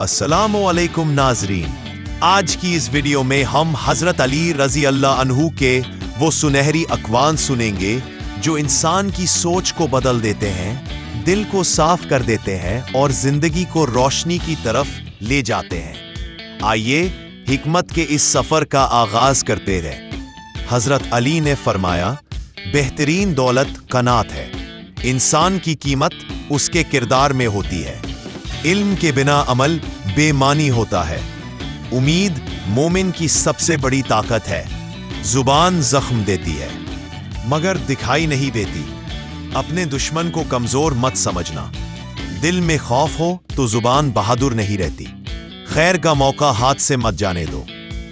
السلام علیکم ناظرین، آج کی اس ویڈیو میں ہم حضرت علی رضی اللہ عنہ کے وہ سنہری اقوال سنیں گے جو انسان کی سوچ کو بدل دیتے ہیں، دل کو صاف کر دیتے ہیں اور زندگی کو روشنی کی طرف لے جاتے ہیں۔ آئیے حکمت کے اس سفر کا آغاز کرتے ہیں۔ حضرت علی نے فرمایا، بہترین دولت قناعت ہے۔ انسان کی قیمت اس کے کردار میں ہوتی ہے۔ علم کے بنا عمل بے معنی ہوتا ہے۔ امید مومن کی سب سے بڑی طاقت ہے۔ زبان زخم دیتی ہے مگر دکھائی نہیں دیتی۔ اپنے دشمن کو کمزور مت سمجھنا۔ دل میں خوف ہو تو زبان بہادر نہیں رہتی۔ خیر کا موقع ہاتھ سے مت جانے دو۔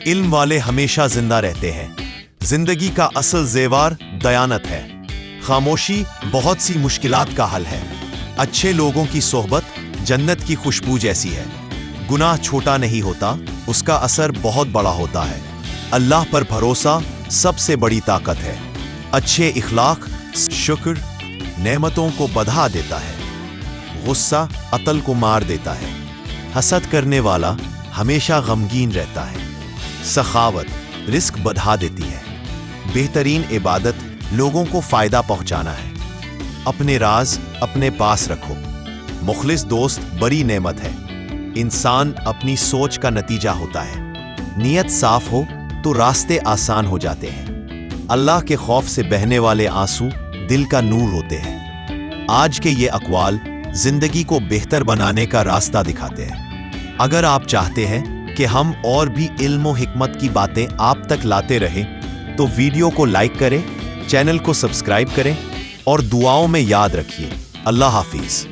علم والے ہمیشہ زندہ رہتے ہیں۔ زندگی کا اصل زیور دیانت ہے۔ خاموشی بہت سی مشکلات کا حل ہے۔ اچھے لوگوں کی صحبت جنت کی خوشبو جیسی ہے۔ گناہ چھوٹا نہیں ہوتا، اس کا اثر بہت بڑا ہوتا ہے۔ اللہ پر بھروسہ سب سے بڑی طاقت ہے۔ اچھے اخلاق شکر نعمتوں کو بڑھا دیتا ہے۔ غصہ عقل کو مار دیتا ہے۔ حسد کرنے والا ہمیشہ غمگین رہتا ہے۔ سخاوت رزق بڑھا دیتی ہے۔ بہترین عبادت لوگوں کو فائدہ پہنچانا ہے۔ اپنے راز اپنے پاس رکھو۔ مخلص دوست بڑی نعمت ہے۔ انسان اپنی سوچ کا نتیجہ ہوتا ہے۔ نیت صاف ہو تو راستے آسان ہو جاتے ہیں۔ اللہ کے خوف سے بہنے والے آنسو دل کا نور ہوتے ہیں۔ آج کے یہ اقوال زندگی کو بہتر بنانے کا راستہ دکھاتے ہیں۔ اگر آپ چاہتے ہیں کہ ہم اور بھی علم و حکمت کی باتیں آپ تک لاتے رہیں تو ویڈیو کو لائک کریں، چینل کو سبسکرائب کریں اور دعاؤں میں یاد رکھیے۔ اللہ حافظ۔